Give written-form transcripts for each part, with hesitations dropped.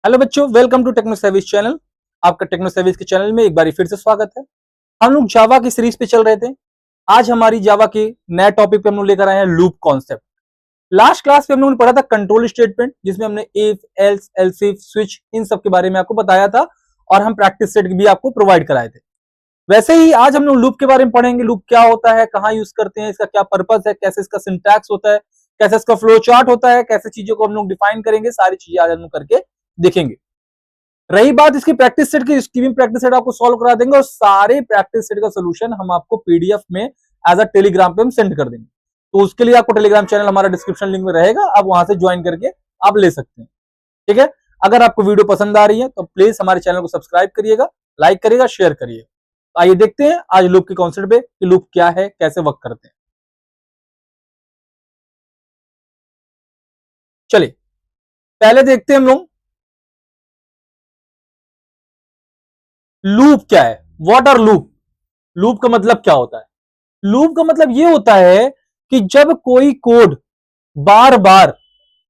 Hello बच्चों, welcome to techno service channel. आपका techno service के चैनल में एक बार फिर से स्वागत है। हम लोग जावा की सीरीज पे चल रहे थे। आज हमारी जावा के नए टॉपिक पे हम लोग लेकर आए हैं लूप कॉन्सेप्ट। लास्ट क्लास पे हम लोगों ने पढ़ा था कंट्रोल स्टेटमेंट, जिसमें हमने if, else, else if, switch in सब के बारे में आपको बताया था और हम प्रैक्टिस सेट भी आपको प्रोवाइड कराए थे। वैसे ही आज हम लोग लूप के बारे में पढ़ेंगे। लूप क्या होता है, कहाँ यूज करते हैं, इसका क्या पर्पस है, कैसे इसका सिंटैक्स होता है, कैसे इसका फ्लो चार्ट होता है, कैसे चीजों को हम लोग डिफाइन करेंगे, सारी चीजें आज हम लोग करके देखेंगे। रही बात इसकी प्रैक्टिस सेट की, इसकी भी प्रैक्टिस सेट आपको सॉल्व करा देंगे और सारे प्रैक्टिस सेट का सोल्यूशन हम आपको पीडीएफ में एज अ टेलीग्राम पे हम सेंड कर देंगे। तो उसके लिए आपको टेलीग्राम चैनल हमारा डिस्क्रिप्शन लिंक में रहेगा, आप वहां से ज्वाइन करके आप ले सकते हैं। ठीक है, अगर आपको वीडियो पसंद आ रही है तो प्लीज हमारे चैनल को सब्सक्राइब करिएगा, लाइक करिएगा, शेयर करिएगा। आइए देखते हैं आज लूप के कॉन्सेप्ट पे कि लूप क्या है, कैसे वर्क करते हैं। चलिए पहले देखते हैं हम लोग लूप क्या है। What are loop? लूप का मतलब क्या होता है? लूप का मतलब यह होता है कि जब कोई कोड बार बार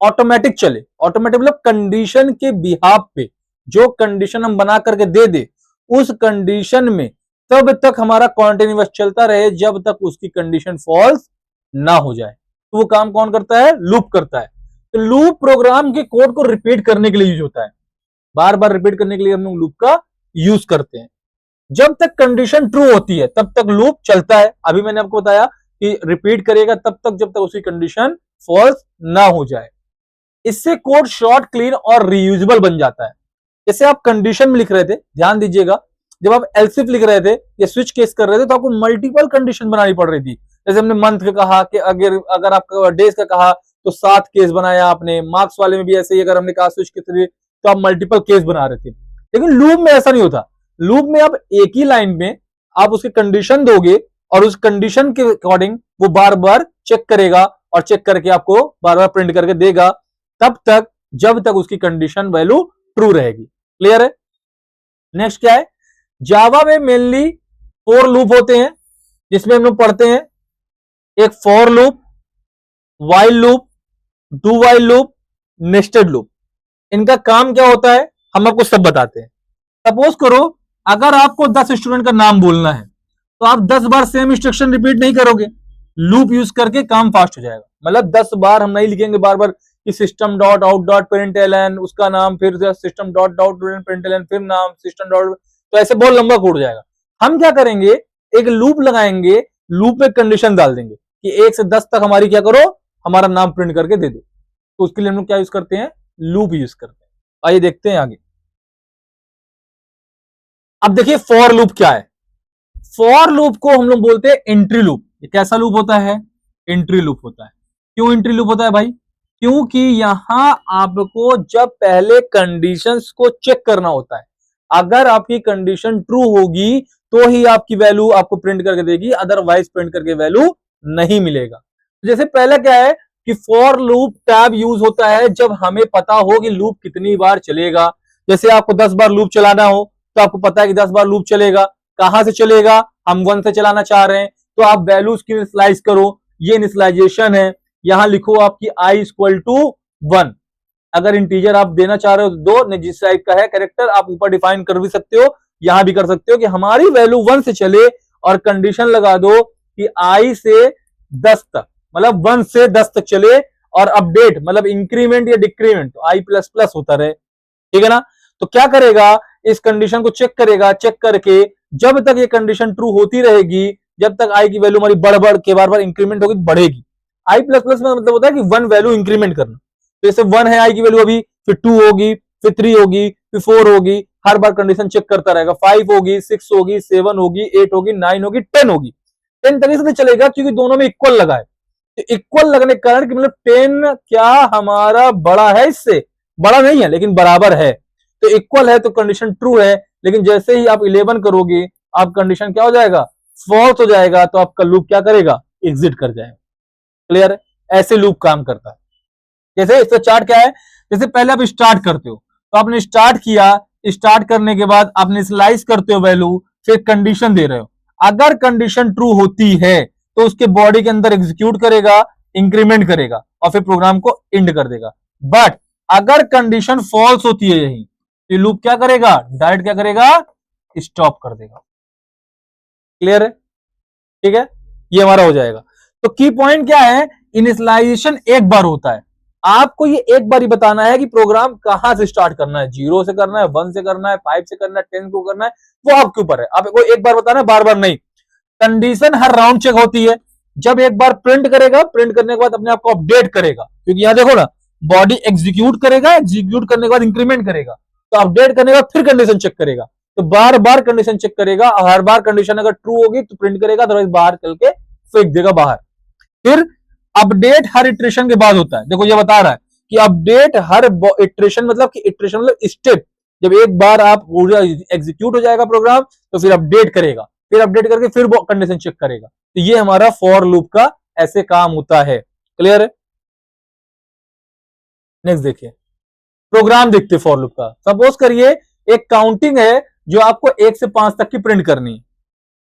ऑटोमेटिक चले, ऑटोमेटिक मतलब कंडीशन के बिहाफ पे जो कंडीशन हम बना करके दे दे, उस कंडीशन में तब तक हमारा कॉन्टिन्यूअस चलता रहे जब तक उसकी कंडीशन फॉल्स ना हो जाए। तो वो काम कौन करता है? लूप करता है। तो लूप प्रोग्राम के कोड को रिपीट करने के लिए यूज होता है। बार बार रिपीट करने के लिए हम लोग लूप का यूज करते हैं। जब तक कंडीशन ट्रू होती है तब तक लूप चलता है। अभी मैंने आपको बताया कि रिपीट करेगा तब तक जब तक उसकी कंडीशन फॉल्स ना हो जाए। इससे कोड शॉर्ट, क्लीन और रीयूजेबल बन जाता है। जैसे आप कंडीशन में लिख रहे थे, ध्यान दीजिएगा, जब आप एल्स इफ लिख रहे थे या स्विच केस कर रहे थे तो आपको मल्टीपल कंडीशन बनानी पड़ रही थी। जैसे हमने मंथ का कहा कि अगर आपका डेज का कहा तो 7 केस बनाया आपने। मार्क्स वाले में भी ऐसे ही अगर हमने कहा स्विच के तो आप मल्टीपल केस बना रहे थे। लेकिन लूप में ऐसा नहीं होता। लूप में आप एक ही लाइन में आप उसके कंडीशन दोगे और उस कंडीशन के अकॉर्डिंग वो बार बार चेक करेगा और चेक करके आपको बार बार प्रिंट करके देगा, तब तक जब तक उसकी कंडीशन वैल्यू ट्रू रहेगी। क्लियर है? नेक्स्ट क्या है? जावा में मेनली 4 लूप होते हैं, जिसमें हम लोग पढ़ते हैं एक for loop, while loop, do while loop, nested loop. इनका काम क्या होता है हम आपको सब बताते हैं। सपोज करो अगर आपको 10 स्टूडेंट का नाम बोलना है तो आप 10 बार सेम इंस्ट्रक्शन रिपीट नहीं करोगे। लूप यूज करके काम फास्ट हो जाएगा। मतलब 10 बार हम नहीं लिखेंगे बार बार कि system dot out dot println उसका नाम, फिर सिस्टम डॉट डॉट प्रिंटलन फिर नाम सिस्टम डॉट, तो ऐसे बहुत लंबा कोड हो जाएगा। हम क्या करेंगे, एक लूप लगाएंगे, लूप में कंडीशन डाल देंगे कि 1 से 10 तक हमारी क्या करो, हमारा नाम प्रिंट करके दे दो। तो उसके लिए हम लोग क्या यूज करते हैं? लूप यूज करते हैं। आइए देखते हैं आगे। अब देखिए फॉर लूप क्या है। फॉर लूप को हम लोग बोलते हैं एंट्री लूप। ये कैसा लूप होता है? एंट्री लूप होता है। क्यों एंट्री लूप होता है भाई? क्योंकि यहां आपको जब पहले कंडीशंस को चेक करना होता है। अगर आपकी कंडीशन ट्रू होगी तो ही आपकी वैल्यू आपको प्रिंट करके देगी, अदरवाइज प्रिंट करके वैल्यू नहीं मिलेगा। जैसे पहले क्या है कि फॉर लूप टैब यूज होता है जब हमें पता हो कि लूप कितनी बार चलेगा। जैसे आपको 10 बार लूप चलाना हो तो आपको पता है कि 10 बार लूप चलेगा। कहां से चलेगा? हम 1 से चलाना चाह रहे हैं तो आप वैल्यूज की इनिशियलाइज करो। ये इनिशियलाइजेशन है। यहां लिखो आपकी i इक्वल टू 1। अगर इंटीजर आप देना चाह रहे हो तो 2, जिस टाइप का है कैरेक्टर आप ऊपर डिफाइन कर भी सकते हो, यहां भी कर सकते हो कि हमारी वैल्यू 1 से चले और कंडीशन लगा दो कि i से 10 तक, मतलब 1 से 10 तक चले और अपडेट मतलब इंक्रीमेंट या डिक्रीमेंट तो i प्लस प्लस होता रहे। ठीक है ना? तो क्या करेगा, इस कंडीशन को चेक करेगा। चेक करके जब तक ये कंडीशन ट्रू होती रहेगी, जब तक आई की वैल्यू हमारी बढ़ बढ़ के बार बार इंक्रीमेंट होगी, बढ़ेगी। आई प्लस प्लस में मतलब होता है कि 1 वैल्यू इंक्रीमेंट करना। तो जैसे 1 है आई की वैल्यू अभी, फिर 2 होगी, फिर 3 होगी, फिर 4 होगी, हर बार कंडीशन चेक करता रहेगा। 5 होगी, 6 होगी, 7 होगी, 8 होगी, 9 होगी, 10 होगी। 10 तभी से चलेगा क्योंकि दोनों में इक्वल लगा है। तो इक्वल लगने के कारण मतलब 10 क्या हमारा बड़ा है, इससे बड़ा नहीं है लेकिन बराबर है, तो इक्वल है तो कंडीशन ट्रू है। लेकिन जैसे ही आप 11 करोगे आप कंडीशन क्या हो जाएगा? फॉल्स हो जाएगा। तो आपका लूप क्या करेगा? एग्जिट कर जाएगा। क्लियर है? ऐसे लूप काम करता है। जैसे इसका चार्ट क्या है, जैसे पहले आप स्टार्ट करते हो तो आपने स्टार्ट किया, स्टार्ट करने के बाद आपने स्लाइस करते हो वैल्यू, फिर कंडीशन दे रहे हो। अगर कंडीशन ट्रू होती है तो उसके बॉडी के अंदर एग्जीक्यूट करेगा, इंक्रीमेंट करेगा और फिर प्रोग्राम को एंड कर देगा। बट अगर कंडीशन फॉल्स होती है यही, तो लूप क्या करेगा, डायरेक्ट क्या करेगा, स्टॉप कर देगा। क्लियर है, ठीक है, ये हमारा हो जाएगा। तो की पॉइंट क्या है, इनिशियलाइजेशन एक बार होता है, आपको ये एक बार ही बताना है कि प्रोग्राम कहां से स्टार्ट करना है, 0 से करना है, 1 से करना है, 5 से करना है, 10 को करना है, वो आपके ऊपर है, आपको एक बार बताना है, बार बार नहीं। कंडीशन हर राउंड चेक होती है, जब एक बार प्रिंट करेगा, प्रिंट करने के बाद अपने आप को अपडेट करेगा, क्योंकि यहां देखो ना, बॉडी एग्जीक्यूट करेगा, एग्जीक्यूट करने के बाद इंक्रीमेंट करेगा, तो अपडेट करने के बाद फिर कंडीशन चेक करेगा, तो बार बार कंडीशन चेक करेगा, हर बार कंडीशन अगर ट्रू होगी तो प्रिंट करेगा, अदरवाइज बाहर चल के फेंक देगा बाहर। फिर अपडेट हर इटरेशन के बाद होता है, देखो ये बता रहा है कि अपडेट हर इटरेशन, मतलब कि इटरेशन मतलब स्टेप, जब एक बार आप पूरा एग्जीक्यूट हो जाएगा प्रोग्राम तो फिर अपडेट करेगा, फिर अपडेट करके फिर कंडीशन चेक करेगा। तो ये हमारा फॉर लूप का ऐसे काम होता है। क्लियर है, नेक्स्ट देखिए, प्रोग्राम देखते फॉर लूप का। सपोज करिए एक काउंटिंग है जो आपको 1 से 5 तक की प्रिंट करनी है,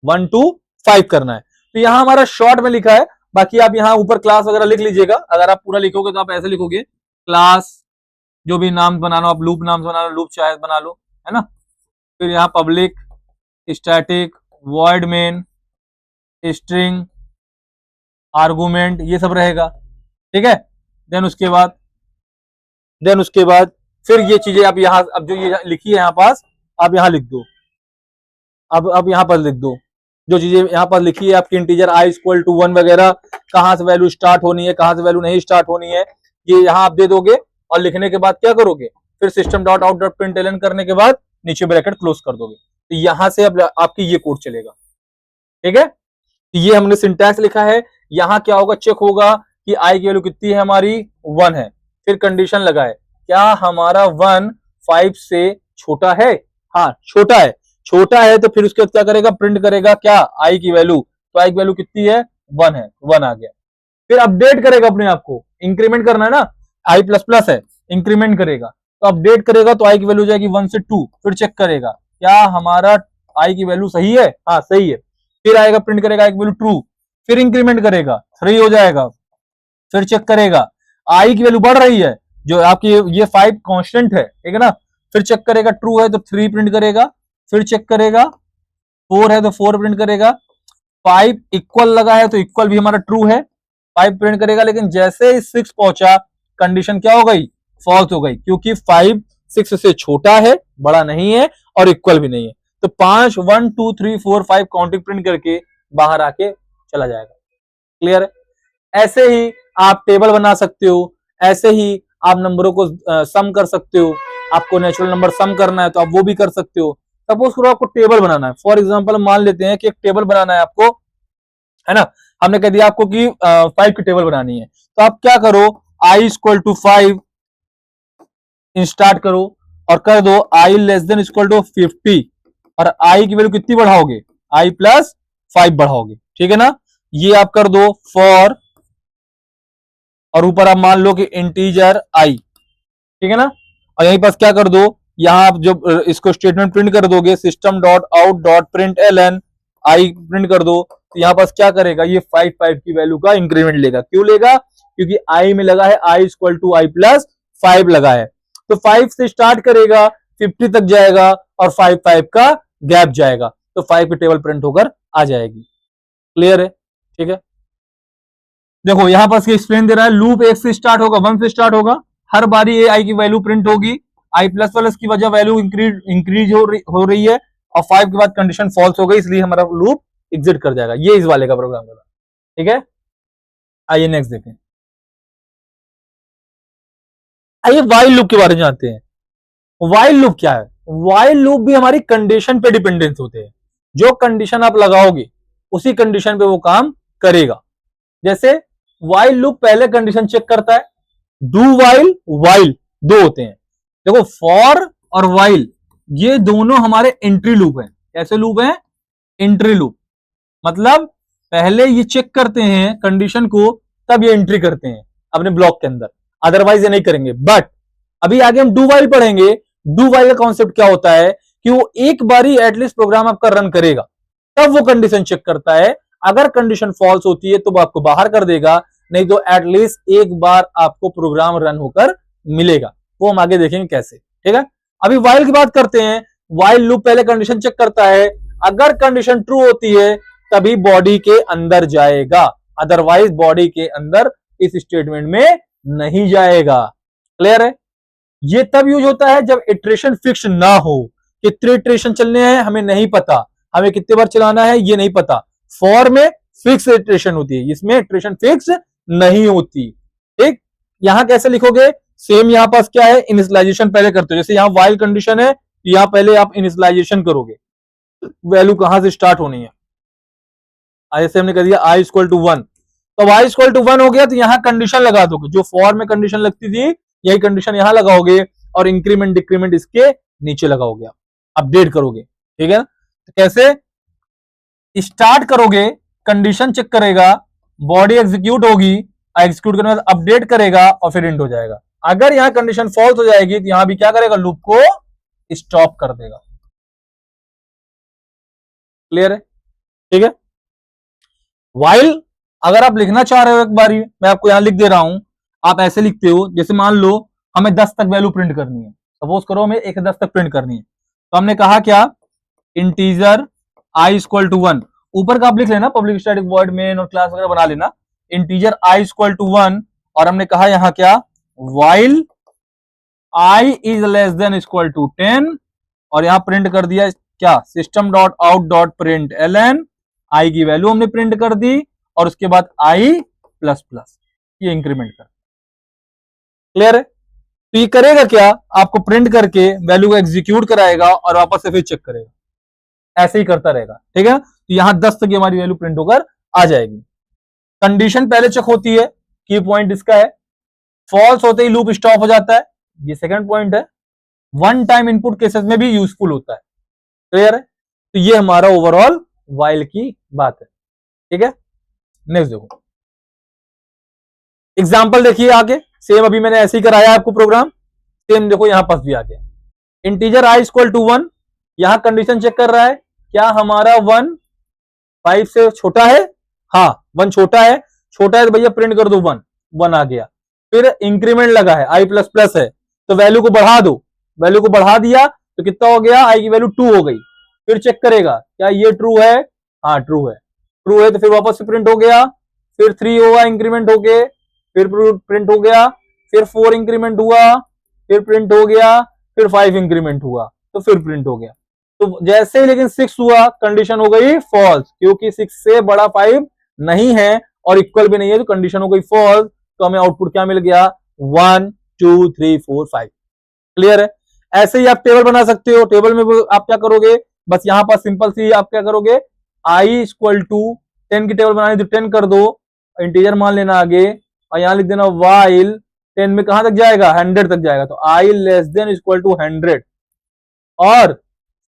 1 to 5 करना है, तो यहां हमारा शॉर्ट में लिखा है, बाकी आप यहां ऊपर क्लास वगैरह लिख लीजिएगा, अगर आप पूरा लिखोगे तो आप ऐसे लिखोगे, क्लास जो भी नाम बनाना हो आप लूप नाम से बना लो, लूप चाहे बना लो, है ना। फिर यहाँ public static void main string argument ये सब रहेगा, ठीक है। देन उसके बाद फिर ये चीजें आप यहाँ, अब जो ये लिखी है यहाँ पास आप यहाँ लिख दो, अब यहाँ पर लिख दो जो चीजें यहाँ पर लिखी है आपकी, इंटीजर i इक्वल टू 1 वगैरह, कहां से वैल्यू स्टार्ट होनी है, कहां से वैल्यू नहीं स्टार्ट होनी है, ये यहाँ आप दे दोगे, और लिखने के बाद क्या करोगे, फिर system dot out dot println करने के बाद नीचे ब्रैकेट क्लोज कर दोगे, तो यहां से अब आपकी ये कोड चलेगा, ठीक है। ये हमने सिंटैक्स लिखा है, यहाँ क्या होगा, चेक होगा कि आई की वैल्यू कितनी है, हमारी 1 है, फिर कंडीशन लगाए, क्या हमारा 1 5 से छोटा है, हाँ छोटा है, छोटा है, तो फिर उसके बाद क्या करेगा, प्रिंट करेगा क्या, आई की वैल्यू, तो आई की वैल्यू कितनी है, 1 है, 1 आ गया, फिर अपडेट करेगा अपने आप को, इंक्रीमेंट करना है ना, आई प्लस प्लस है, इंक्रीमेंट करेगा, तो अपडेट करेगा, तो आई की वैल्यू जाएगी 1 से 2, फिर चेक करेगा क्या हमारा आई की वैल्यू सही है, हाँ सही है, फिर आएगा प्रिंट करेगा आई की वैल्यू ट्रू, फिर इंक्रीमेंट करेगा 3 हो जाएगा, फिर चेक करेगा आई की वैल्यू बढ़ रही है, जो आपकी ये 5 कांस्टेंट है, ठीक है ना, फिर चेक करेगा ट्रू है तो 3 प्रिंट करेगा, फिर चेक करेगा 4 है तो 4 प्रिंट करेगा, 5 इक्वल लगा है तो इक्वल भी हमारा ट्रू है, 5 प्रिंट करेगा, लेकिन जैसे ही 6 पहुंचा कंडीशन क्या हो गई, फॉल्स हो गई, क्योंकि 5 6 से छोटा है, बड़ा नहीं है, और इक्वल भी नहीं है, तो 5 1 2 3 4 5 काउंटिंग प्रिंट करके बाहर आके चला जाएगा। क्लियर है, ऐसे ही आप टेबल बना सकते हो, ऐसे ही आप नंबरों को सम कर सकते हो, आपको नेचुरल नंबर सम करना है तो आप वो भी कर सकते हो। सपोज करो आपको टेबल बनाना है, फॉर एग्जांपल मान लेते हैं कि एक टेबल बनाना है आपको, है ना, हमने कह दिया आपको कि 5 की टेबल बनानी है, तो आप क्या करो, i इक्वल टू 5 स्टार्ट करो और कर दो i less than equal to 50, और i की वैल्यू कितनी बढ़ाओगे, i प्लस 5 बढ़ाओगे, ठीक है ना, ये आप कर दो फॉर, और ऊपर आप मान लो कि इंटीजर i, ठीक है ना, और यहीं पास क्या कर दो, यहां आप जो इसको स्टेटमेंट प्रिंट कर दोगे, system dot out dot print L N i print कर दो, तो यहां पास क्या करेगा, ये 5 5 की वैल्यू का इंक्रीमेंट लेगा, क्यों लेगा, क्योंकि i में लगा है i equal to i plus 5 लगा है, तो 5 से स्टार्ट करेगा 50 तक जाएगा, और 5 5 का गैप जाएगा, तो 5 की टेबल प्रिंट होकर आ जाएगी। क्लियर है, ठीक है, देखो यहां पास एक्सप्लेन दे रहा है, लूप 1 से स्टार्ट होगा, 1 से स्टार्ट होगा, हर बारी ये आई की वैल्यू प्रिंट होगी, आई प्लस प्लस की वजह वैल्यू इंक्रीज हो रही है, और 5 के बाद कंडीशन फॉल्स हो गई, इसलिए हमारा लूप एग्जिट कर जाएगा, ये इस वाले का प्रोग्राम होगा, ठीक है। आइए नेक्स्ट देखें, आइए वाइल लूप के बारे में जानते हैं। वाइल लूप क्या है, वाइल लूप भी हमारी कंडीशन पे डिपेंडेंस होते हैं, जो कंडीशन आप लगाओगे उसी कंडीशन पे वो काम करेगा। जैसे वाइल लूप पहले कंडीशन चेक करता है, डू वाइल वाइल दो होते हैं, देखो फॉर और वाइल ये दोनों हमारे एंट्री लूप हैं। कैसे लूप हैं, एंट्री लूप, मतलब पहले ये चेक करते हैं कंडीशन को, तब ये एंट्री करते हैं अपने ब्लॉक के अंदर, अदरवाइज ये नहीं करेंगे। बट अभी आगे हम डू वाइल पढ़ेंगे, डू वाइल का कॉन्सेप्ट क्या होता है कि वो एक बारी एटलीस्ट प्रोग्राम आपका रन करेगा, तब वो कंडीशन चेक करता है, अगर कंडीशन फॉल्स होती है तो वो आपको बाहर कर देगा, नहीं तो एटलीस्ट एक बार आपको प्रोग्राम रन होकर मिलेगा। वो हम आगे देखेंगे कैसे। ठीक है, अभी वाइल की बात करते हैं। वाइल लूप पहले कंडीशन चेक करता है, अगर कंडीशन ट्रू होती है तभी बॉडी के अंदर जाएगा, अदरवाइज बॉडी के अंदर इस स्टेटमेंट में नहीं जाएगा। क्लियर है? ये तब यूज होता है जब इटरेशन फिक्स ना हो, कितने इटरेशन चलने हैं हमें नहीं पता, हमें कितने बार चलाना है ये नहीं पता। फॉर में फिक्स इटरेशन होती है, इसमें इटरेशन फिक्स नहीं होती। ठीक, यहां कैसे लिखोगे, सेम यहां पास क्या है, इनिशियलाइजेशन पहले करते हो। जैसे यहां वाइल कंडीशन है, यहां पहले आप इनिशियलाइजेशन करोगे, वैल्यू कहां से स्टार्ट होनी है। जैसे हमने कर दिया आई इक्वल टू 1, तो y इक्वल टू 1 हो गया, तो यहां कंडीशन लगा दोगे, जो फॉर में कंडीशन लगती थी यही कंडीशन यहां लगाओगे, और इंक्रीमेंट डिक्रीमेंट इसके नीचे लगाओगे, अपडेट करोगे। ठीक है ना, तो कैसे स्टार्ट करोगे, कंडीशन चेक करेगा, बॉडी एग्जीक्यूट होगी, एग्जीक्यूट करने के बाद अपडेट करेगा और फिर एंड हो जाएगा। अगर यहां कंडीशन फॉल्स हो जाएगी तो यहां भी क्या करेगा, लूप को स्टॉप कर देगा। क्लियर है? ठीक है, वाइल अगर आप लिखना चाह रहे हो, एक बारी मैं आपको यहां लिख दे रहा हूं, आप ऐसे लिखते हो, जैसे मान लो हमें 10 तक वैल्यू प्रिंट करनी है, सपोज करो हमें 1 से 10 तक प्रिंट करनी है, तो हमने कहा क्या, इंटीजर आई इक्वल टू 1, ऊपर का आप लिख लेना, पब्लिक स्टैटिक वॉइड मेन और क्लास वगैरह बना लेना, इंटीजर आई इक्वल टू 1, और हमने कहा यहां क्या, while I is less than equal to 10, और यहां प्रिंट कर दिया क्या, system dot out dot print LN, I की वैल्यू हमने प्रिंट कर दी, और उसके बाद आई प्लस प्लस, ये इंक्रीमेंट कर। क्लियर है? तो ये करेगा क्या, आपको प्रिंट करके वैल्यू को एग्जीक्यूट कराएगा और वापस से फिर चेक करेगा, ऐसे ही करता रहेगा। ठीक है, तो यहां 10 तक हमारी वैल्यू प्रिंट होकर आ जाएगी। कंडीशन पहले चेक होती है, की पॉइंट इसका है, फॉल्स होते ही लूप स्टॉप हो जाता है, ये सेकंड पॉइंट है, वन टाइम इनपुट केसेस में भी यूजफुल होता है। क्लियर है? तो ये हमारा ओवरऑल वाइल की बात है। ठीक है, नेक्स्ट देखो एग्जाम्पल, देखिए आगे सेम अभी मैंने ऐसे ही कराया आपको प्रोग्राम, सेम देखो यहां पास भी आ गया, इंटीजर आई इक्वल टू 1, यहां कंडीशन चेक कर रहा है, क्या हमारा 1 5 से छोटा है, हाँ 1 छोटा है, छोटा है तो भैया प्रिंट कर दो 1, 1 आ गया। फिर इंक्रीमेंट लगा है, आई प्लस प्लस है, तो वैल्यू को बढ़ा दो, वैल्यू को बढ़ा दिया तो कितना हो गया, आई की वैल्यू 2 हो गई। फिर चेक करेगा क्या ये ट्रू है, हाँ ट्रू है, ट्रू है तो फिर वापस से प्रिंट हो गया, फिर 3 होगा इंक्रीमेंट हो गए, फिर प्रिंट हो गया, फिर 4 इंक्रीमेंट हुआ, फिर प्रिंट हो गया, फिर 5 इंक्रीमेंट हुआ, तो फिर प्रिंट हो गया। तो जैसे ही लेकिन 6 हुआ, कंडीशन हो गई फॉल्स, क्योंकि 6 से बड़ा 5 नहीं है और इक्वल भी नहीं है, तो कंडीशन हो गई फॉल्स, तो हमें आउटपुट क्या मिल गया, 1 2 3 4 5। क्लियर है? ऐसे ही आप टेबल बना सकते हो, टेबल में आप क्या करोगे, बस यहां पर सिंपल सी आप क्या करोगे, आई इक्वल टू 10 की टेबल बनानी तो 10 कर दो, इंटीजर मान लेना आगे, और यहां लिख देना वाइल 10 में कहां तक जाएगा, 100 तक जाएगा, तो i less than equal to 100, और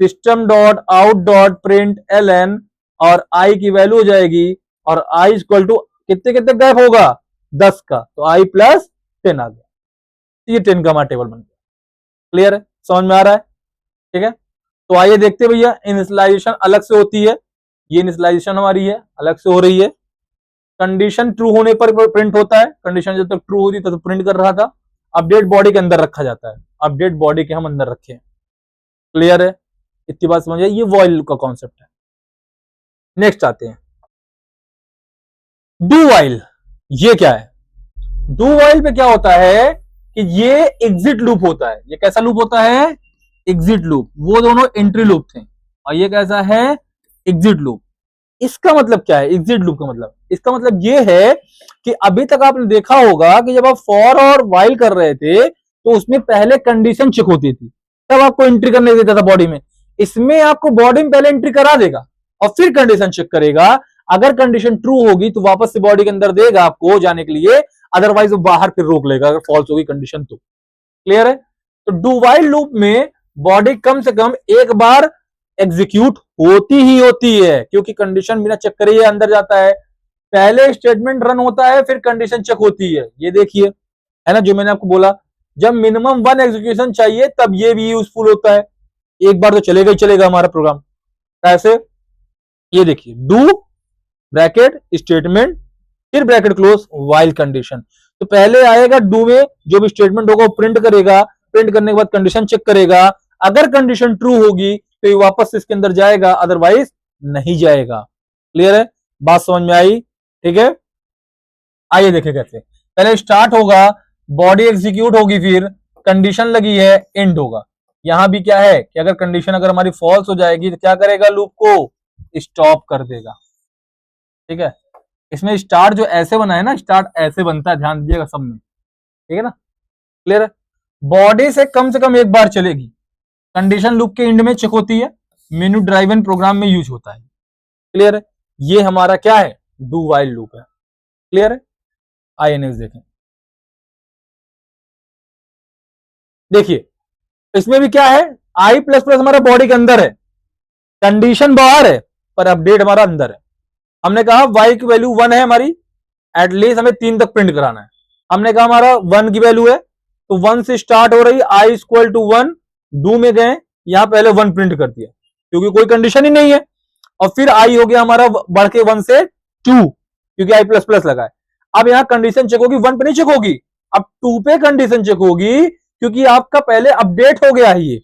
system dot out dot print ln, और आई की वैल्यू हो जाएगी, और आई इक्वल टू कितने कितने गैप होगा, 10 का, तो आई प्लस 10 आ गया, ये 10 का हमारा टेबल बन गया। क्लियर है? समझ में आ रहा है? ठीक है, तो आइए देखते भैया, इनिशियलाइजेशन अलग से होती है, ये इनिशियलाइजेशन हमारी है अलग से हो रही है, कंडीशन ट्रू होने पर प्रिंट होता है, कंडीशन जब तक ट्रू होती तब तो प्रिंट कर रहा था, अपडेट बॉडी के अंदर रखा जाता है, अपडेट बॉडी के हम अंदर रखे। क्लियर है? इतनी बात समझिए, ये वॉइल का कॉन्सेप्ट है। नेक्स्ट आते हैं डू वाइल, ये क्या है, डू वाइल पे क्या होता है कि ये एग्जिट लूप होता है, ये कैसा लूप होता है, एग्जिट लूप, वो दोनों एंट्री लूप थे, और ये कैसा है, एग्जिट लूप। इसका मतलब क्या है, एग्जिट लूप का मतलब, इसका मतलब ये है कि अभी तक आपने देखा होगा कि जब आप फॉर और वाइल कर रहे थे तो उसमें पहले कंडीशन चेक होती थी, तब आपको एंट्री करने देता था बॉडी में, इसमें आपको बॉडी में पहले एंट्री करा देगा और फिर कंडीशन चेक करेगा, अगर कंडीशन ट्रू होगी तो वापस से बॉडी के अंदर देगा आपको जाने के लिए, अदरवाइज वो बाहर फिर रोक लेगा अगर फॉल्स होगी कंडीशन तो। क्लियर है? तो डू वाइल लूप में बॉडी कम से कम एक बार एग्जीक्यूट होती ही होती है, क्योंकि कंडीशन बिना चेक करे अंदर जाता है, पहले स्टेटमेंट रन होता है फिर कंडीशन चेक होती है, ये देखिए है ना, जो मैंने आपको बोला, जब मिनिमम 1 एग्जीक्यूशन चाहिए तब ये भी यूजफुल होता है, एक बार तो चलेगा ही चलेगा हमारा प्रोग्राम। कैसे, ये देखिए, डू ब्रैकेट स्टेटमेंट फिर ब्रैकेट क्लोज वाइल कंडीशन, तो पहले आएगा डू में जो भी स्टेटमेंट होगा वो प्रिंट करेगा, प्रिंट करने के बाद कंडीशन चेक करेगा, अगर कंडीशन ट्रू होगी तो ये वापस इसके अंदर जाएगा, अदरवाइज नहीं जाएगा। क्लियर है, बात समझ में आई? ठीक है, आइए देखें कैसे। पहले स्टार्ट होगा, बॉडी एग्जीक्यूट होगी, फिर कंडीशन लगी है, एंड होगा। यहां भी क्या है कि अगर कंडीशन अगर हमारी फॉल्स हो जाएगी तो क्या करेगा, लूप को स्टॉप कर देगा। ठीक है, इसमें स्टार्ट जो ऐसे बना है ना, स्टार्ट ऐसे बनता है, ध्यान दीजिएगा सब में। ठीक है ना, क्लियर है। बॉडी से कम एक बार चलेगी, कंडीशन लूप के एंड में चेक होती है, मेनू ड्राइवन प्रोग्राम में यूज होता है। क्लियर है, ये हमारा क्या है, डू वाइल लूप है। क्लियर है, आइए नेक्स्ट देखें। देखिए इसमें भी क्या है, आई प्लस प्लस हमारा बॉडी के अंदर है, कंडीशन बाहर है पर अपडेट हमारा अंदर है। हमने कहा वाई की वैल्यू 1 है हमारी, एटलीस्ट हमें 3 तक प्रिंट कराना है। हमने कहा हमारा 1 की वैल्यू है, तो 1 से स्टार्ट हो रही, आई इक्वल टू 1, डू में गए, यहां पहले 1 प्रिंट कर दिया क्योंकि कोई कंडीशन ही नहीं है, और फिर आई हो गया हमारा बढ़ के 1 से 2 क्योंकि आई प्लस प्लस लगा है। अब यहां कंडीशन चेक होगी, 1 पे नहीं चेक होगी, अब 2 पे कंडीशन चेक होगी क्योंकि आपका पहले अपडेट हो गया है ये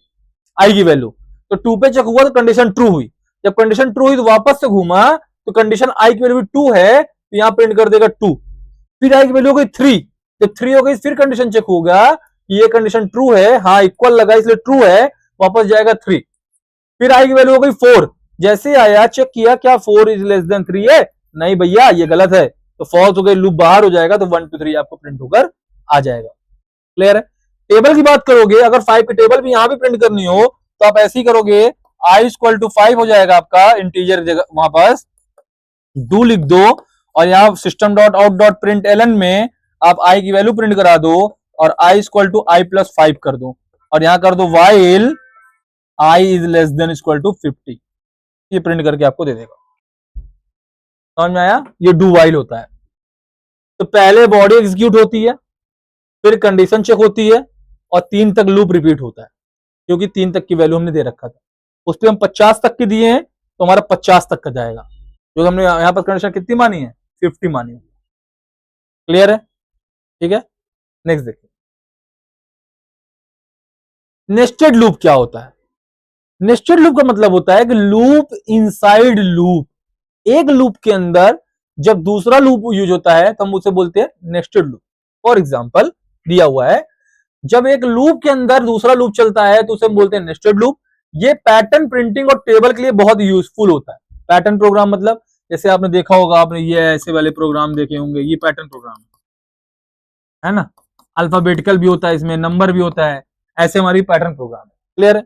आई की वैल्यू, तो 2 पे चेक हुआ तो कंडीशन ट्रू हुई। जब कंडीशन ट्रू हुई तो वापस से घूमा तो कंडीशन आई की वैल्यू 2 है तो यहां प्रिंट कर देगा 2, फिर आई की वैल्यू हो गई 3, जब 3 हो गई फिर कंडीशन चेक होगा ये कंडीशन ट्रू है, हाँ इक्वल लगा इसलिए ट्रू है, वापस जाएगा 3, फिर आई की वैल्यू हो गई 4, जैसे आया चेक किया क्या 4 इज लेस देन 3 है, नहीं भैया ये गलत है, तो फॉल्स हो गई, लूप बाहर हो जाएगा, तो 1 2 3 आपको प्रिंट होकर आ जाएगा। क्लियर है। टेबल की बात करोगे, अगर 5 की टेबल भी यहां भी प्रिंट करनी हो तो आप ऐसे ही करोगे, आई इक्वल टू 5 हो जाएगा आपका इंटीजर जगह, वहां पास डू लिख दो, और यहां system dot out dot print ln में आप आई की वैल्यू प्रिंट करा दो, और i equal to i plus 5 कर दो, और यहां कर दो while I is less than equal to 50, ये प्रिंट करके आपको दे देगा। समझ में आया, ये डू वाइल होता है। तो पहले बॉडी एग्जीक्यूट होती है, फिर कंडीशन चेक होती है, और 3 तक लूप रिपीट होता है, क्योंकि 3 तक की वैल्यू हमने दे रखा था, उस पर हम 50 तक की दिए हैं तो हमारा 50 तक का जाएगा, क्योंकि हमने यहां पर कंडीशन कितनी मानी है, 50 मानी है। क्लियर है, ठीक है। नेक्स्ट देखिए, नेस्टेड लूप क्या होता है। नेस्टेड लूप का मतलब होता है कि लूप इनसाइड लूप, एक लूप के अंदर जब दूसरा लूप यूज होता है तो हम उसे बोलते हैं नेस्टेड लूप। फॉर एग्जाम्पल दिया हुआ है, जब एक लूप के अंदर दूसरा लूप चलता है तो उसे हम बोलते हैं नेस्टेड लूप। ये पैटर्न प्रिंटिंग और टेबल के लिए बहुत यूजफुल होता है। पैटर्न प्रोग्राम मतलब जैसे आपने देखा होगा, आपने ये ऐसे वाले प्रोग्राम देखे होंगे, ये पैटर्न प्रोग्राम है ना, अल्फाबेटिकल भी होता है, इसमें नंबर भी होता है, ऐसे हमारी पैटर्न प्रोग्राम है। क्लियर है।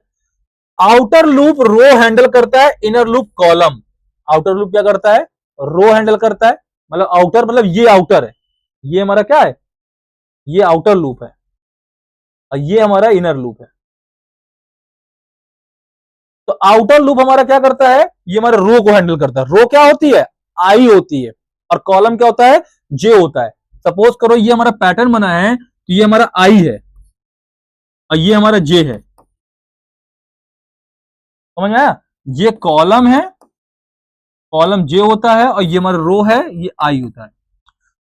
आउटर लूप रो हैंडल करता है, inner loop column. Outer loop क्या करता है, रो हैंडल करता है, मतलब आउटर मतलब ये आउटर है, ये हमारा क्या है, ये आउटर लूप है, और ये हमारा इनर लूप है। तो आउटर लूप हमारा क्या करता है, ये हमारे रो को हैंडल करता है। रो क्या होती है, आई होती है, और कॉलम क्या होता है, जे होता है। सपोज करो ये हमारा पैटर्न बना है, तो ये हमारा आई है और ये हमारा जे है, समझ में आया। ये कॉलम है, कॉलम जे होता है, और ये हमारा रो है, ये आई होता है।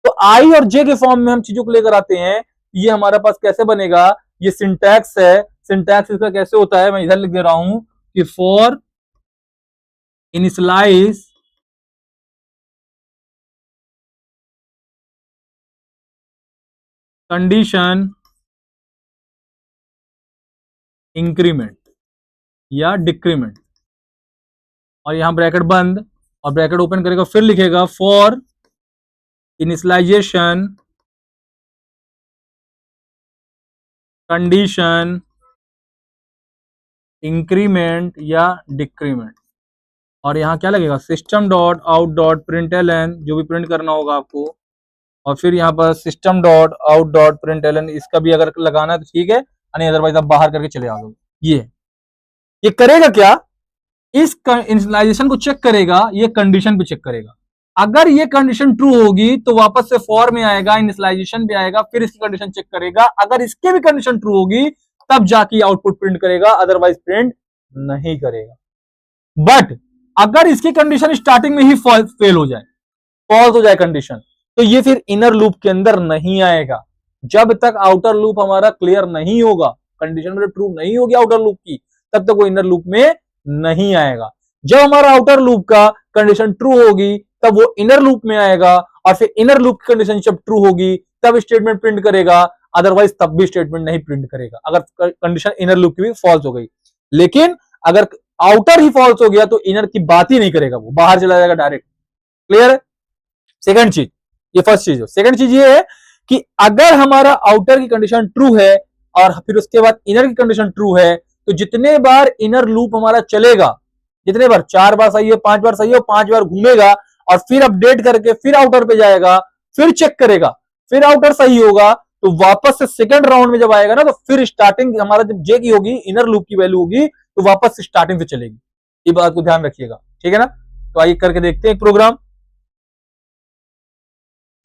तो आई और जे के फॉर्म में हम चीजों को लेकर आते हैं, ये हमारे पास कैसे बनेगा, ये सिंटैक्स है। सिंटैक्स इसका कैसे होता है, मैं इधर लिख दे रहा हूं कि फॉर इनिशियलाइज कंडीशन इंक्रीमेंट या डिक्रीमेंट, और यहां ब्रैकेट बंद और ब्रैकेट ओपन करेगा, फिर लिखेगा फॉर इनिशियलाइजेशन कंडीशन इंक्रीमेंट या डिक्रीमेंट, और यहां क्या लगेगा, system dot out dot print ln, जो भी प्रिंट करना होगा आपको, और फिर यहाँ पर system dot out dot print ln, इसका भी अगर लगाना है तो ठीक है, नहीं अदरवाइज आप बाहर करके चले आओगे। ये करेगा क्या, इस इनिशियलाइजेशन को चेक करेगा, ये कंडीशन पे चेक करेगा। अगर ये कंडीशन ट्रू होगी तो वापस से फॉर में आएगा, इनिशियलाइजेशन पे आएगा, फिर इसकी कंडीशन चेक करेगा। अगर इसके भी कंडीशन ट्रू होगी तब जाके आउटपुट प्रिंट करेगा, अदरवाइज प्रिंट नहीं करेगा। बट अगर इसकी कंडीशन स्टार्टिंग में ही फेल हो जाए, फॉल्स हो जाए कंडीशन, तो ये फिर इनर लूप के अंदर नहीं आएगा, जब तक आउटर लूप हमारा क्लियर नहीं होगा। कंडीशन मतलब ट्रू नहीं होगी आउटर लूप की, तब तक वो इनर लूप में नहीं आएगा। जब हमारा आउटर लूप का कंडीशन ट्रू होगी तब वो इनर लूप में आएगा, और फिर इनर लूप की कंडीशन जब ट्रू होगी तब स्टेटमेंट प्रिंट करेगा, अदरवाइज तब भी स्टेटमेंट नहीं प्रिंट करेगा अगर कंडीशन इनर लूप की भी फॉल्स हो गई। लेकिन अगर आउटर ही फॉल्स हो गया तो इनर की बात ही नहीं करेगा, वो बाहर चला जाएगा डायरेक्ट। क्लियर है? सेकंड चीज, ये फर्स्ट चीज है। सेकंड चीज ये है कि अगर हमारा आउटर की कंडीशन ट्रू है और फिर उसके बाद इनर की कंडीशन ट्रू है, तो जितने बार इनर लूप हमारा चलेगा, जितने बार 4 बार सही है, 5 बार सही है, 5 बार घूमेगा और फिर अपडेट करके फिर आउटर पे जाएगा, फिर चेक करेगा, फिर आउटर सही होगा तो वापस से सेकंड राउंड में जब आएगा ना तो फिर स्टार्टिंग हमारा जब जे की होगी, इनर लूप की वैल्यू होगी, तो वापस से स्टार्टिंग से चलेगी। ये बात को ध्यान रखिएगा, ठीक है ना? तो आइए करके देखते हैं एक प्रोग्राम।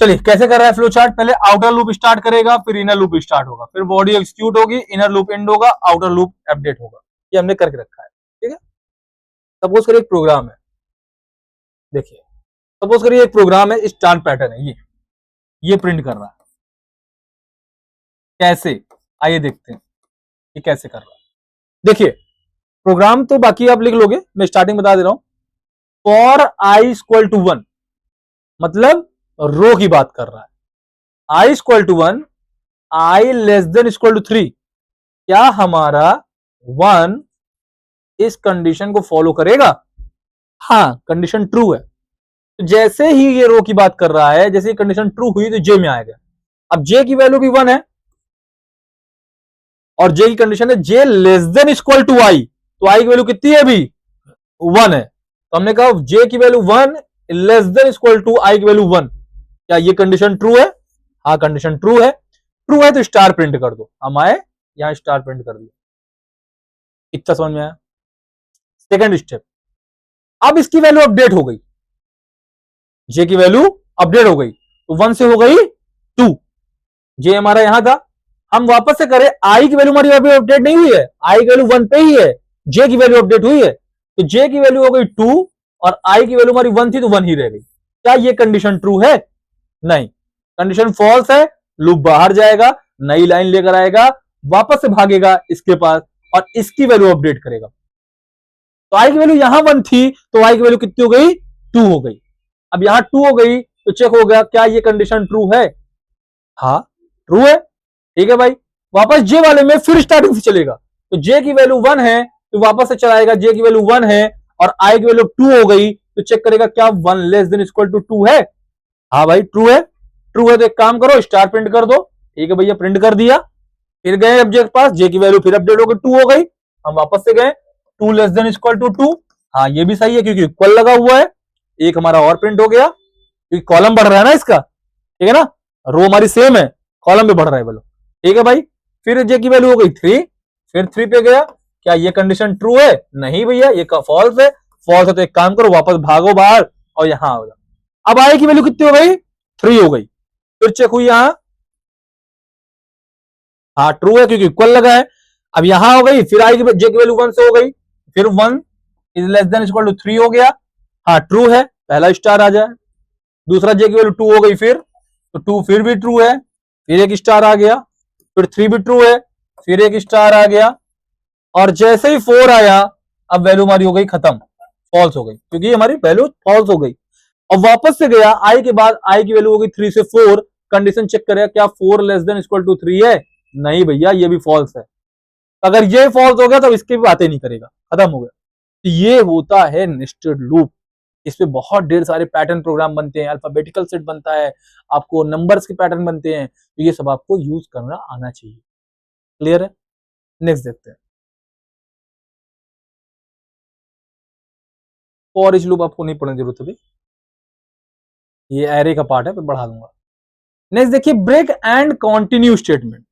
चलिए कैसे कर रहा है फ्लो चार्ट। पहले आउटर लूप स्टार्ट करेगा, फिर इनर लूप स्टार्ट होगा, फिर बॉडी एग्जीक्यूट होगी, इनर लूप एंड होगा, आउटर लूप अपडेट होगा। ये हमने करके रखा है, ठीक है। सपोज करिए एक प्रोग्राम है, देखिए सपोज करिए एक प्रोग्राम है, स्टार्ट पैटर्न है, ये प्रिंट कर रहा है। कैसे, आइए देखते हैं ये कैसे कर रहा है। देखिए प्रोग्राम तो बाकी आप लिख लोगे, मैं स्टार्टिंग बता दे रहा हूं। फॉर आई इक्वल टू 1 मतलब रो की बात कर रहा है। I equal to 1, I less than equal to 3, क्या हमारा 1 इस कंडीशन को फॉलो करेगा? हाँ, कंडीशन ट्रू है। तो जैसे ही ये रो की बात कर रहा है, जैसे कंडीशन ट्रू हुई तो जे में आएगा। अब जे की वैल्यू भी 1 है और जे की कंडीशन है जे लेस देन इक्वल टू आई, तो आई की वैल्यू कितनी है? अभी 1 है। तो हमने कहा जे की वैल्यू 1 less than equal to I की वैल्यू 1, क्या ये कंडीशन ट्रू है? हाँ, कंडीशन ट्रू है। ट्रू है तो स्टार प्रिंट कर दो। हम आए यहां स्टार प्रिंट कर दिया। इतना समझ में आया? सेकंड स्टेप, अब इसकी वैल्यू अपडेट हो गई, जे की वैल्यू अपडेट हो गई, तो 1 से हो गई 2। जे हमारा यहां था, हम वापस से करें, आई की वैल्यू हमारी अपडेट नहीं हुई है, आई की वैल्यू 1 पे ही है, जे की वैल्यू अपडेट हुई है, तो जे की वैल्यू हो गई 2 और आई की वैल्यू हमारी 1 थी तो 1 ही रह गई। क्या ये कंडीशन ट्रू है? नहीं, कंडीशन फॉल्स है। लूप बाहर जाएगा, नई लाइन लेकर आएगा, वापस से भागेगा इसके पास और इसकी वैल्यू अपडेट करेगा। तो आई की वैल्यू यहां 1 थी तो आई की वैल्यू कितनी हो गई? 2 हो गई। अब यहां 2 हो गई तो चेक हो गया क्या ये कंडीशन ट्रू है? हाँ, ट्रू है। ठीक है भाई, वापस जे वाले में फिर स्टार्टिंग से चलेगा, तो जे की वैल्यू 1 है तो वापस से चलाएगा, जे की वैल्यू 1 है और आई की वैल्यू 2 हो गई, तो चेक करेगा क्या 1 लेस देन इक्वल टू 2 है? हाँ भाई ट्रू है। ट्रू है तो एक काम करो, स्टार प्रिंट कर दो। ठीक है भैया, प्रिंट कर दिया। फिर गए अब जे के पास, जे की वैल्यू फिर अपडेट हो गई, 2 हो गई। हम वापस से गए, 2 लेस देन इक्वल टू 2। हाँ, ये भी सही है क्योंकि इक्वल लगा हुआ है। एक हमारा और प्रिंट हो गया क्योंकि कॉलम बढ़ रहा है ना इसका, ठीक है ना, रो हमारी सेम है, कॉलम भी बढ़ रहा है बोलो। ठीक है भाई, फिर जे की वैल्यू हो गई 3, फिर 3 पे गया, क्या ये कंडीशन ट्रू है? नहीं भैया, ये फॉल्स है। फॉल्स है तो एक काम करो, वापस भागो बाहर और यहां आओ। अब आई की वैल्यू कितनी हो गई? 3 हो गई। फिर चेक हुई यहां, हाँ ट्रू है क्योंकि इक्वल लगा है। अब यहां हो गई, फिर आई की जे की वैल्यू 1 से हो गई, फिर 1 is less than equal to 3 हो गया। हाँ ट्रू है, पहला स्टार आ जाए। दूसरा जे की वैल्यू 2 हो गई, फिर तो 2 फिर भी ट्रू है, फिर एक स्टार आ गया। फिर 3 भी ट्रू है, फिर एक स्टार आ गया। और जैसे ही 4 आया, अब वैल्यू हमारी हो गई खत्म, फॉल्स हो गई क्योंकि हमारी वैल्यू फॉल्स हो गई। और वापस से गया, आई के बाद आई की वैल्यू हो गई 3 से 4, कंडीशन चेक करेगा क्या 4 लेस देन इक्वल टू 3 है? नहीं भैया, ये भी फॉल्स है। अगर ये फॉल्स हो गया तो इसकी भी बातें नहीं करेगा, खत्म हो गया। तो ये होता है नेस्टेड लूप। इसमें बहुत ढेर सारे पैटर्न प्रोग्राम बनते हैं, अल्फाबेटिकल सेट बनता है, आपको नंबर्स के पैटर्न बनते हैं, तो ये सब आपको यूज करना आना चाहिए। क्लियर है? नेक्स्ट देखते हैं। फॉर इच लूप आपको नहीं पढ़ने की जरूरत है, ये एरे का पार्ट है, फिर बढ़ा दूंगा। नेक्स्ट देखिए, break and continue statement.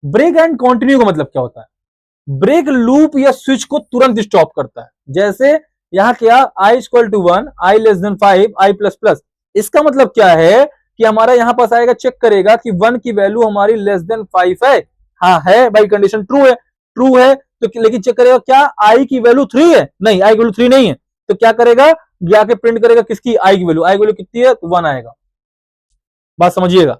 Break and continue का मतलब क्या होता है? ब्रेक लूप या स्विच को तुरंत स्टॉप करता है। जैसे यहां क्या, I equal to 1, I less than 5, I plus plus. इसका मतलब क्या है कि हमारा यहां पास आएगा, चेक करेगा कि 1 की वैल्यू हमारी लेस देन 5 है। हाँ है भाई, कंडीशन ट्रू है। ट्रू है तो लेकिन चेक करेगा क्या आई की वैल्यू 3 है? नहीं, आई की वैल्यू 3 नहीं है। तो क्या करेगा, जाके प्रिंट करेगा किसकी? आई की वैल्यू। आई की वैल्यू कितनी है? तो 1 आएगा। बात समझिएगा।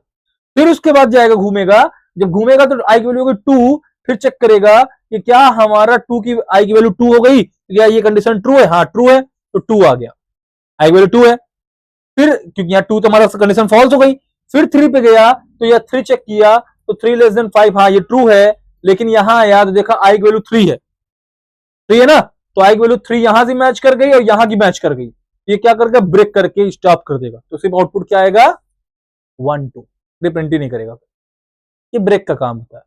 फिर उसके बाद जाएगा, घूमेगा, जब घूमेगा तो आई की वैल्यू होगी 2, फिर चेक करेगा कि क्या हमारा टू की आई की वैल्यू 2 हो गई, क्या ये कंडीशन ट्रू है, हाँ ट्रू है, तो 2 आ गया, आई वैल्यू 2 है। फिर क्योंकि यहाँ 2 तो हमारा कंडीशन फॉल्स हो गई, फिर 3 पे गया तो यह 3 चेक किया तो 3 लेस देन 5, हाँ ये ट्रू है, लेकिन यहां आया तो देखा आई की वैल्यू 3 है, 3 है ना, तो आई की वैल्यू 3 यहां से मैच कर गई और यहां की मैच कर गई, ये क्या करके ब्रेक करके स्टॉप कर देगा, तो सिर्फ आउटपुट क्या आएगा 1 2, ये प्रिंट ही नहीं करेगा, ये ब्रेक का काम होता है,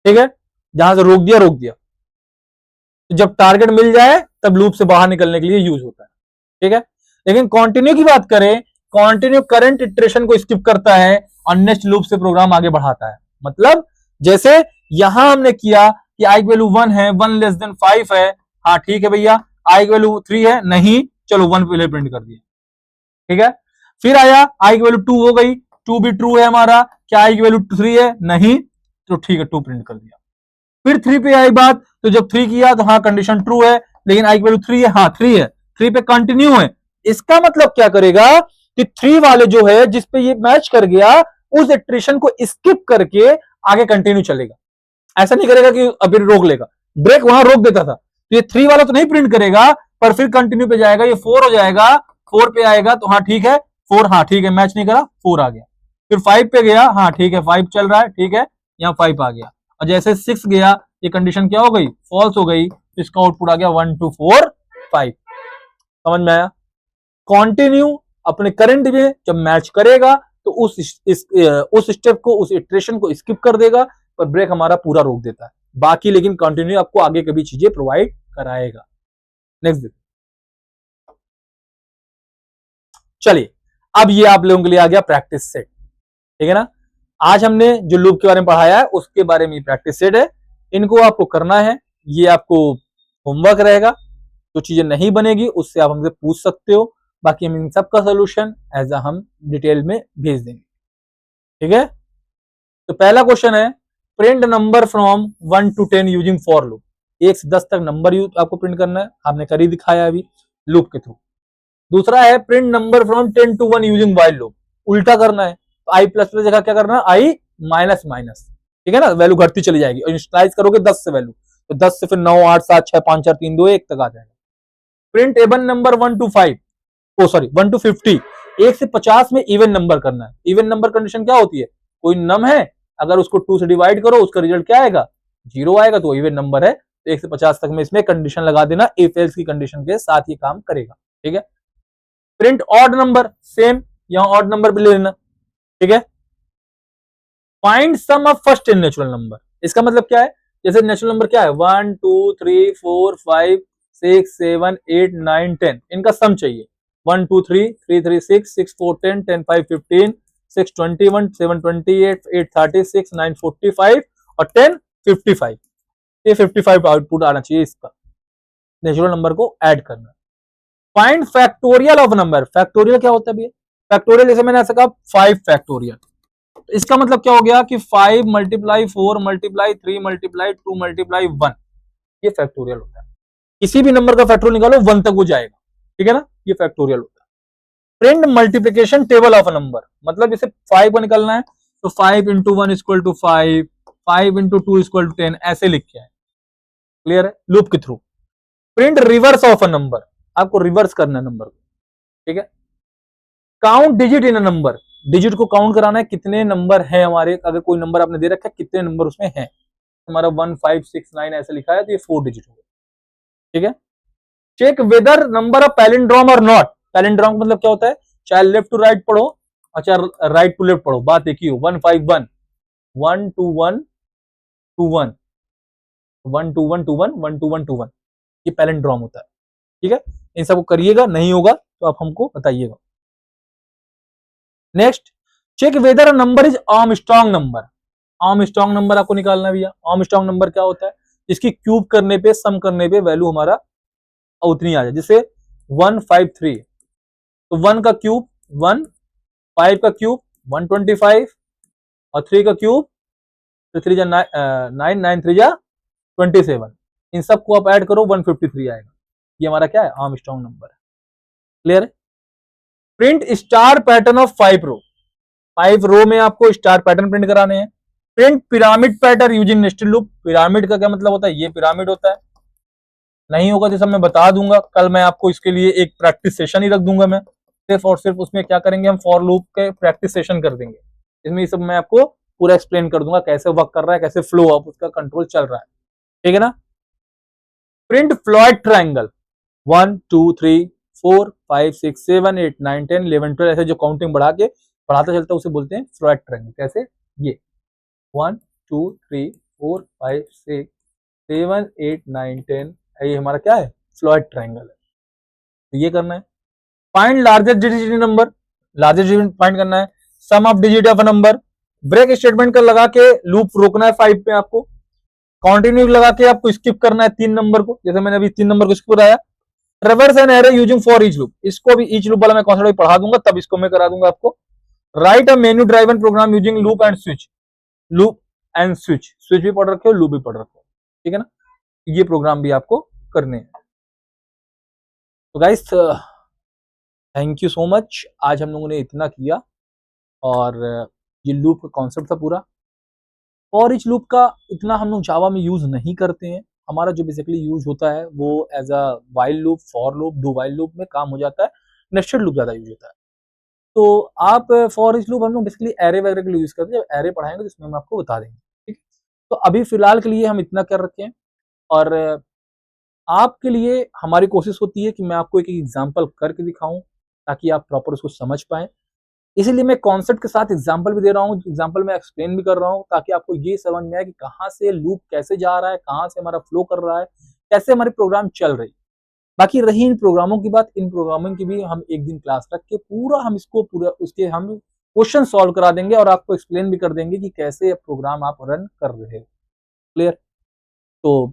ठीक है, जहां से रोक दिया रोक दिया, तो जब टारगेट मिल जाए तब लूप से बाहर निकलने के लिए यूज होता है, ठीक है। लेकिन कंटिन्यू की बात करें, कंटिन्यू करंट इटरेशन को स्किप करता है और नेक्स्ट लूप से प्रोग्राम आगे बढ़ाता है, मतलब जैसे यहां हमने किया कि आई की वैल्यू 1 है, 1 लेस देन 5 है, हाँ ठीक है भैया, आई की वैल्यू 3 है, नहीं चलो 1 पहले प्रिंट कर दिया, ठीक है। फिर आया आई की वैल्यू 2 हो गई, 2 भी ट्रू है हमारा, क्या आई की वैल्यू 3 है, नहीं, तो ठीक है 2 प्रिंट कर दिया। फिर 3 पे आई बात, तो जब 3 किया तो हाँ कंडीशन ट्रू है, लेकिन आई की वैल्यू 3 है, हाँ 3 है, 3 पे कंटिन्यू है, इसका मतलब क्या करेगा कि 3 वाले जो है जिस पे ये मैच कर गया उस इटरेशन को स्किप करके आगे कंटिन्यू चलेगा, ऐसा नहीं करेगा कि अभी रोक लेगा, ब्रेक वहां रोक देता था, तो ये 3 वाला तो नहीं प्रिंट करेगा, पर फिर कंटिन्यू पे जाएगा, ये 4 हो जाएगा, 4 पे आएगा तो हाँ ठीक है 4, हाँ ठीक है मैच नहीं करा, 4 आ गया। फिर 5 पे गया, हाँ ठीक है 5 चल रहा है, ठीक है, यहाँ 5 आ गया, और जैसे 6 गया ये कंडीशन क्या हो गई, फॉल्स हो गई, इसका आउटपुट आ गया 1 2 4 5, समझ में आया। कंटिन्यू अपने करंट में जब मैच करेगा तो उस स्टेप को, उस इटरेशन को स्किप कर देगा, पर ब्रेक हमारा पूरा रोक देता है, बाकी लेकिन कंटिन्यू आपको आगे कभी चीजें प्रोवाइड कराएगा। नेक्स्ट चलिए, अब ये आप लोगों के लिए आ गया प्रैक्टिस सेट, ठीक है ना। आज हमने जो लूप के बारे में पढ़ाया है उसके बारे में प्रैक्टिस सेट है, इनको आपको करना है, ये आपको होमवर्क रहेगा, जो चीजें नहीं बनेगी उससे आप हमसे पूछ सकते हो, बाकी हम इन सब का सोल्यूशन एज हम डिटेल में भेज देंगे, ठीक है। तो पहला क्वेश्चन है print number from 1 to 10 using for loop, 1 से 10 तक नंबर आपको प्रिंट करना है, आपने कर ही दिखाया अभी लूप के थ्रू। दूसरा है print number from 10 to 1 using while loop, उल्टा करना है, तो आई प्लस प्लस जगह क्या करना है आई माइनस माइनस, ठीक है ना, वैल्यू घटती चली जाएगी, और इनिशियलाइज करोगे 10 से वैल्यू, तो 10 से फिर 9 8 7 6 5 4 3 2 1 तक आ जाएगा। Print even number 1 to 5, oh sorry 1 to 50, 1 से 50 में इवन नंबर करना है। इवन नंबर कंडीशन क्या होती है, कोई नम है, अगर उसको 2 से डिवाइड करो उसका रिजल्ट क्या आएगा 0 आएगा, तो इवन नंबर है, तो 1 से 50 तक में इसमें कंडीशन लगा देना, इफ एल्स की कंडीशन के साथ ये काम करेगा, ठीक है। प्रिंट ऑड नंबर, सेम यहां ऑड नंबर भी ले लेना, ठीक है। Find sum of first n natural number, इसका मतलब क्या है, जैसे नेचुरल नंबर क्या है 1 2 3 4 5 6 7 8 9 10, इनका सम चाहिए, 1 2 3 3 3 6 6 4 10 10 5 15 6 21 7 28 8 36 9 45 और 10 55, ये 55 आउटपुट आना चाहिए इसका, नेचुरल नंबर को ऐड करना। Find factorial of number, factorial क्या होता है भैया, फैक्टोरियल जैसे मैंने ऐसा कहा 5 फैक्टोरियल, तो इसका मतलब क्या हो गया कि 5 मल्टीप्लाई 4 मल्टीप्लाई 3 मल्टीप्लाई 2 मल्टीप्लाई 1, ये फैक्टोरियल होता है, किसी भी नंबर का फैक्टोरियल निकालो 1 तक वो जाएगा, ठीक है ना, ये फैक्टोरियल होता है। Print multiplication table of number, मतलब जैसे 5 को निकलना है तो 5 into 1 equal to 5, 5 into 2 equal to 10, ऐसे लिख के आए, क्लियर है, लूप के through. Print reverse of a number, आपको रिवर्स करना है नंबर को, ठीक है। Count digit in a number, digit को काउंट कराना है, कितने नंबर है हमारे, अगर कोई नंबर आपने दे रखा है कितने नंबर उसमें है, हमारा 1 5 6 9 ऐसे लिखा है तो ये 4 डिजिट हो गया, ठीक है। Check whether number of palindrome और नॉट, पैलिंड्रोम मतलब क्या होता है, चाहे लेफ्ट टू राइट पढ़ो और चाहे राइट टू लेफ्ट पढ़ो, बात एक ही हो, 1 5 1 1 2 1 2 1 1 2 1 2 1 1 2 1 2 1, ये पैलिंड्रोम होता है, ठीक है। इन सबको करिएगा, नहीं होगा तो आप हमको बताइएगा। Next, check whether a number is Armstrong number, Armstrong number आपको निकालना है भैया, आर्मस्ट्रांग नंबर क्या होता है, इसकी क्यूब करने पे, सम करने पे वैल्यू हमारा उतनी आ जाए, जैसे 1 5 3, तो 1 का क्यूब 1, 5 का क्यूब 125 और 3 का क्यूब तो 3 जा 9 9 3 जा 27, इन सबको आप ऐड करो 153 आएगा, ये हमारा क्या है आर्मस्ट्रांग नंबर है, क्लियर है। प्रिंट स्टार पैटर्न ऑफ 5 रो, 5 रो में आपको स्टार पैटर्न प्रिंट कराने हैं, print pyramid pattern using nested loop. Pyramid का क्या मतलब होता है, ये पिरामिड होता है। नहीं होगा तो सब मैं बता दूंगा, कल मैं आपको इसके लिए एक प्रैक्टिस सेशन ही रख दूंगा। मैं सिर्फ और सिर्फ उसमें क्या करेंगे, हम फॉर लूप के प्रैक्टिस सेशन कर देंगे। इसमें ये सब मैं आपको पूरा एक्सप्लेन कर दूंगा, कैसे वर्क कर रहा है, कैसे फ्लो अप उसका कंट्रोल चल रहा है, ठीक है ना। प्रिंट फ्लॉयड ट्राइंगल 1 2 3 4 5 6 7 8 9 10 11 12 ऐसे जो काउंटिंग बढ़ाता चलता है उसे बोलते हैं फ्लॉयड ट्राइंगल। कैसे, ये 1 2 3 4 5 6 7 8 9 10, ये हमारा क्या है, फ्लॉयड ट्राइंगल है। तो ये करना है। Find largest digit number, largest digit find करना है। Sum of digit of number. Break statement का लगा के लूप रोकना है 5 पे आपको। कंटिन्यू लगा के आपको स्किप करना है 3 नंबर को, जैसे मैंने अभी 3 नंबर को स्किप कराया। ट्रेवर्स an array using for each loop, इसको भी ईच लूप वाला मैं कॉन्सेप्ट पढ़ा दूंगा, तब इसको मैं करा दूंगा आपको। Write a menu driven program using loop and switch, loop and switch, switch भी पढ़ रखे हो, लूप भी पढ़ रखे हो, ठीक है ना। ये प्रोग्राम भी आपको करने हैं। तो guys thank you so much, आज हम लोगों ने इतना किया। और ये लूप का कॉन्सेप्ट था पूरा। फॉर ईच लूप का इतना हम लोग जावा में यूज नहीं करते हैं। हमारा जो बेसिकली यूज होता है वो as a while loop, for loop, do while loop में काम हो जाता है। नेस्टेड लूप ज्यादा यूज होता है। तो आप फॉर ईच लूप हम लोग बेसिकली एरे वगैरह के लिए यूज करते हैं, जब एरे पढ़ाएंगे तो इसमें हम आपको बता देंगे, ठीक है। तो अभी फिलहाल के लिए हम इतना कर रखे हैं। और आपके लिए हमारी कोशिश होती है कि मैं आपको एक एग्जाम्पल करके दिखाऊं, ताकि आप प्रॉपर उसको समझ पाए। इसीलिए मैं कॉन्सेप्ट के साथ एग्जाम्पल भी दे रहा हूँ, एग्जाम्पल में एक्सप्लेन भी कर रहा हूँ, ताकि आपको ये समझ में आए कि कहाँ से लूप कैसे जा रहा है, कहाँ से हमारा फ्लो कर रहा है, कैसे हमारी प्रोग्राम चल रही है। बाकी रही इन प्रोग्रामों की बात, इन प्रोग्रामिंग की भी हम एक दिन क्लास रख के पूरा हम इसको पूरा उसके हम क्वेश्चन सॉल्व करा देंगे और आपको एक्सप्लेन भी कर देंगे कि कैसे प्रोग्राम आप रन कर रहे हो। क्लियर। तो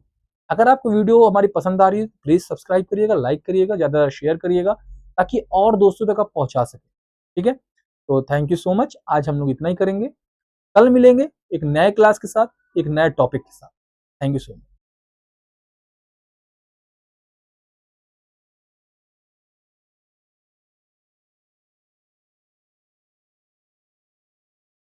अगर आपको वीडियो हमारी पसंद आ रही है प्लीज सब्सक्राइब करिएगा, लाइक करिएगा, ज्यादा शेयर करिएगा, ताकि और दोस्तों तक आप पहुंचा सके, ठीक है। तो थैंक यू सो मच, आज हम लोग इतना ही करेंगे। कल मिलेंगे एक नए क्लास के साथ, एक नए टॉपिक के साथ। Thank you so much.